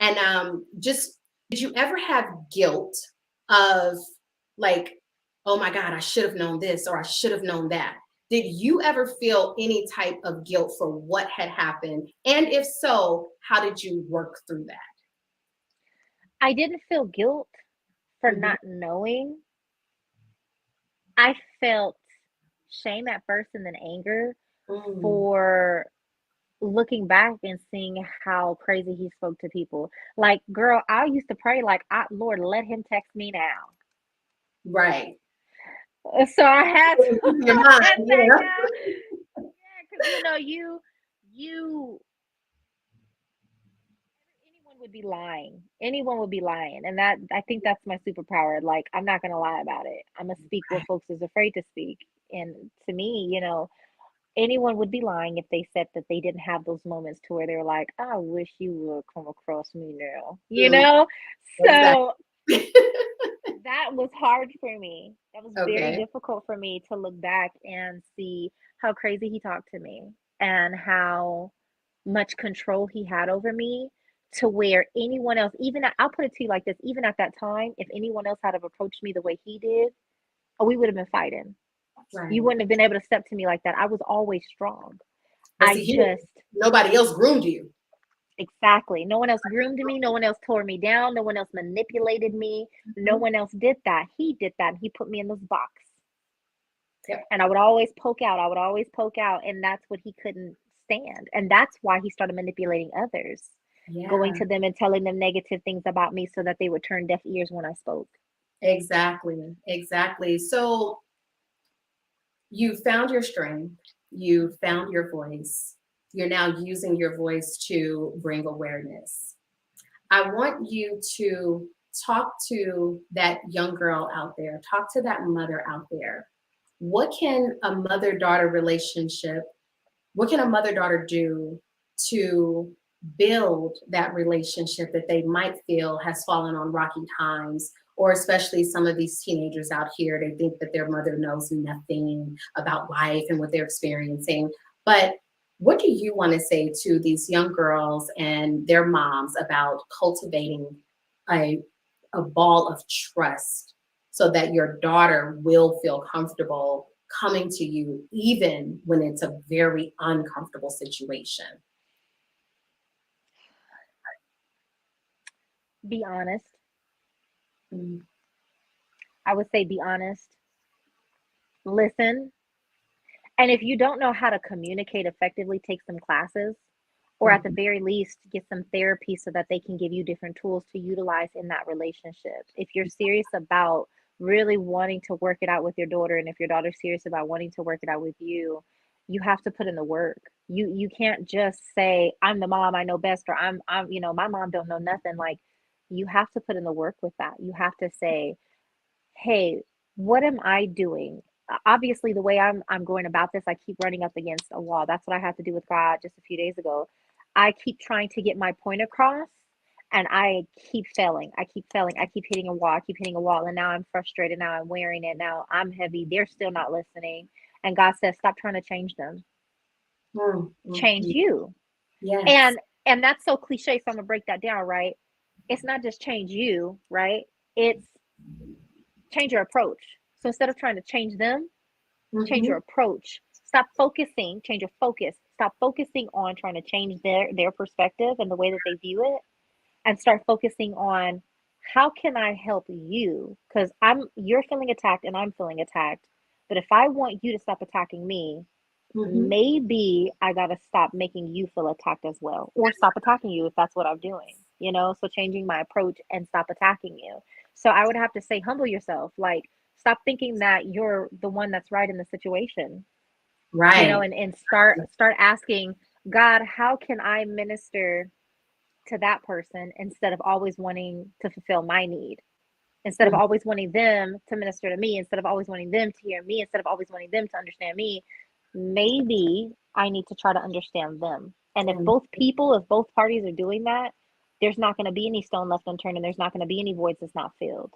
And just, did you ever have guilt of like, oh my God, I should have known this or I should have known that? Did you ever feel any type of guilt for what had happened? And if so, how did you work through that? I didn't feel guilt for not knowing. I felt shame at first and then anger for looking back and seeing how crazy he spoke to people. Like, girl, I used to pray like, Lord, let him text me now. Right. So I had to your mind, because you anyone would be lying. Anyone would be lying. And that I think that's my superpower. Like I'm not gonna lie about it. I'm gonna speak what folks is afraid to speak. And to me, anyone would be lying if they said that they didn't have those moments to where they're like, I wish you would come across me now. So Exactly. that was hard for me. That was very Okay. difficult for me to look back and see how crazy he talked to me and how much control he had over me to where anyone else, I'll put it to you like this, even at that time, if anyone else had have approached me the way he did, oh, we would have been fighting. Right. You wouldn't have been able to step to me like that. I was always strong. But see, nobody else groomed you. Exactly. No one else groomed me. No one else tore me down. No one else manipulated me. No one else did that. He did that. And he put me in this box. Yep. And I would always poke out. And that's what he couldn't stand. And that's why he started manipulating others, going to them and telling them negative things about me so that they would turn deaf ears when I spoke. Exactly. So you found your strength. You found your voice. You're now using your voice to bring awareness. I want you to talk to that young girl out there, talk to that mother out there. What can a mother-daughter do to build that relationship that they might feel has fallen on rocky times? Or especially some of these teenagers out here, they think that their mother knows nothing about life and what they're experiencing. But what do you want to say to these young girls and their moms about cultivating a ball of trust so that your daughter will feel comfortable coming to you, even when it's a very uncomfortable situation? Be honest. Mm-hmm. I would say be honest. Listen. And if you don't know how to communicate effectively, take some classes, or at the very least, get some therapy so that they can give you different tools to utilize in that relationship. If you're serious about really wanting to work it out with your daughter, and if your daughter's serious about wanting to work it out with you, you have to put in the work. You can't just say, I'm the mom, I know best, or I'm my mom don't know nothing. Like you have to put in the work with that. You have to say, hey, what am I doing? Obviously, the way I'm going about this, I keep running up against a wall. That's what I had to do with God just a few days ago. I keep trying to get my point across, and I keep failing. I keep failing. I keep hitting a wall. I keep hitting a wall, and now I'm frustrated. Now I'm wearing it. Now I'm heavy. They're still not listening. And God says, stop trying to change them. Change you. Yes. And that's so cliche. So I'm gonna break that down, right? It's not just change you, right? It's change your approach. So instead of trying to change them, change your approach. Stop focusing, change your focus. Stop focusing on trying to change their perspective and the way that they view it, and start focusing on how can I help you? Because you're feeling attacked and I'm feeling attacked. But if I want you to stop attacking me, maybe I gotta stop making you feel attacked as well, or stop attacking you if that's what I'm doing. So changing my approach and stop attacking you. So I would have to say, humble yourself. Like, stop thinking that you're the one that's right in the situation. Right. And start asking God, how can I minister to that person instead of always wanting to fulfill my need? Instead of always wanting them to minister to me, instead of always wanting them to hear me, instead of always wanting them to understand me, maybe I need to try to understand them. And if both parties are doing that, there's not going to be any stone left unturned, and there's not going to be any voids that's not filled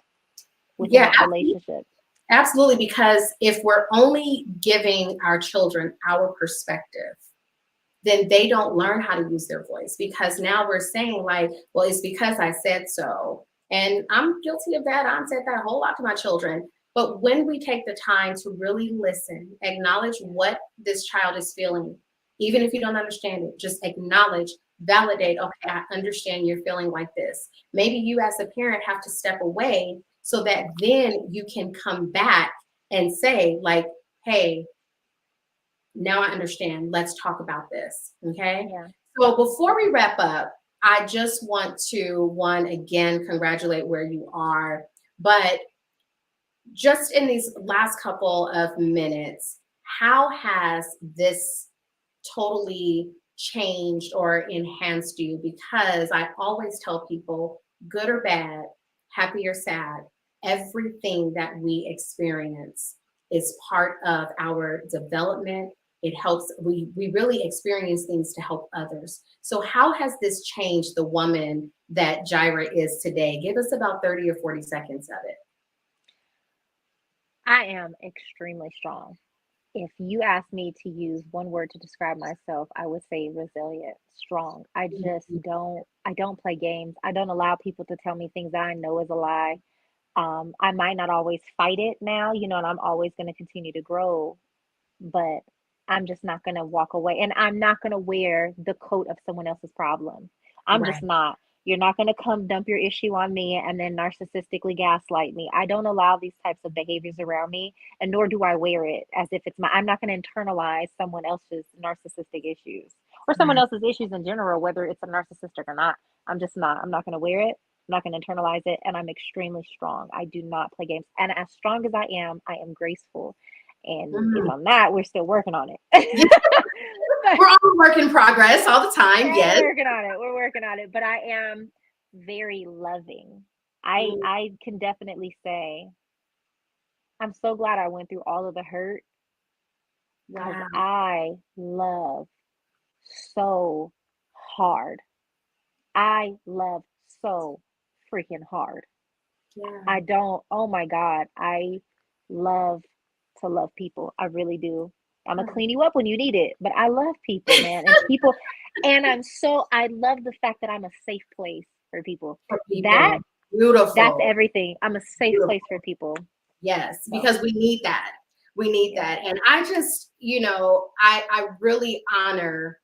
within that relationship. Absolutely, because if we're only giving our children our perspective, then they don't learn how to use their voice, because now we're saying like, well, it's because I said so. And I'm guilty of that. I've said that a whole lot to my children. But when we take the time to really listen, acknowledge what this child is feeling, even if you don't understand it, just acknowledge, validate, okay, I understand you're feeling like this. Maybe you as a parent have to step away so that then you can come back and say like, hey, now I understand. Let's talk about this. Okay. Yeah. So before we wrap up, I just want to, again, congratulate where you are. But just in these last couple of minutes, how has this totally changed or enhanced you? Because I always tell people, good or bad, happy or sad, everything that we experience is part of our development. It helps, we really experience things to help others. So how has this changed the woman that Jireh is today? Give us about 30 or 40 seconds of it. I am extremely strong. If you ask me to use one word to describe myself, I would say resilient, strong. I don't play games. I don't allow people to tell me things that I know is a lie. I might not always fight it now, and I'm always going to continue to grow, but I'm just not going to walk away. And I'm not going to wear the coat of someone else's problem. I'm just Right. not. You're not going to come dump your issue on me and then narcissistically gaslight me. I don't allow these types of behaviors around me, and nor do I wear it as if it's I'm not going to internalize someone else's narcissistic issues or someone Right. else's issues in general, whether it's a narcissistic or not. I'm just not. I'm not going to wear it. I'm not going to internalize it. And I'm extremely strong. I do not play games. And as strong as I am graceful. And if Mhm. I'm not, we're still working on it. Yeah, we're all a work in progress all the time. Yes. We're working on it. We're working on it. But I am very loving. I can definitely say I'm so glad I went through all of the hurt because Wow. I love so hard. I love so freaking hard. Yeah. I don't, oh my God, I love to love people. I really do. I'm gonna clean you up when you need it, but I love people, man. And I love the fact that I'm a safe place for people. For That people. Beautiful. That's everything. I'm a safe Beautiful. place for people. Yes, So, because we need that. We need yeah. that. And I just, I really honor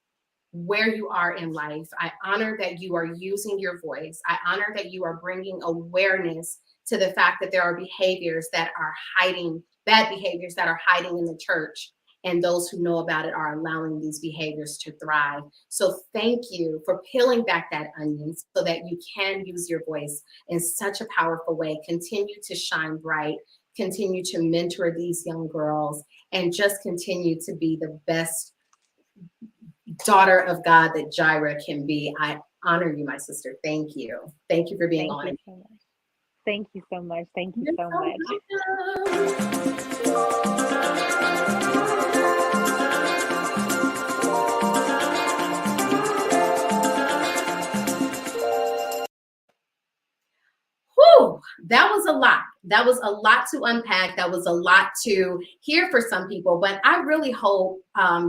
where you are in life. I honor that you are using your voice. I honor that you are bringing awareness to the fact that there are behaviors that are hiding, bad behaviors that are hiding in the church. And those who know about it are allowing these behaviors to thrive. So thank you for peeling back that onion so that you can use your voice in such a powerful way. Continue to shine bright, continue to mentor these young girls, and just continue to be the best daughter of God that Jireh can be. I honor you, my sister. Thank you. Thank you for being Thank on. you so much. Thank you so much. Thank you You're so so much. welcome. Whew, that was a lot. That was a lot to unpack. That was a lot to hear for some people, but I really hope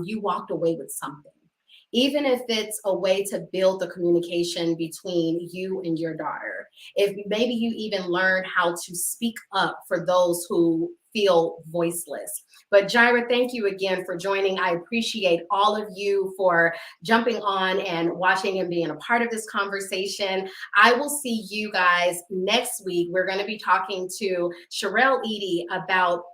you walked away with something. Even if it's a way to build the communication between you and your daughter. If maybe you even learn how to speak up for those who feel voiceless. But Jireh, thank you again for joining. I appreciate all of you for jumping on and watching and being a part of this conversation. I will see you guys next week. We're going to be talking to Sherelle Edie about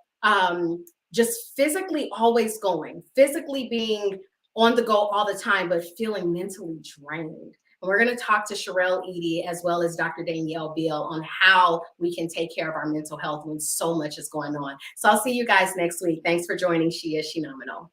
just physically always going, physically being on the go all the time, but feeling mentally drained. And we're going to talk to Sherelle Edie as well as Dr. Danielle Beal on how we can take care of our mental health when so much is going on. So I'll see you guys next week. Thanks for joining She is Shenomenal.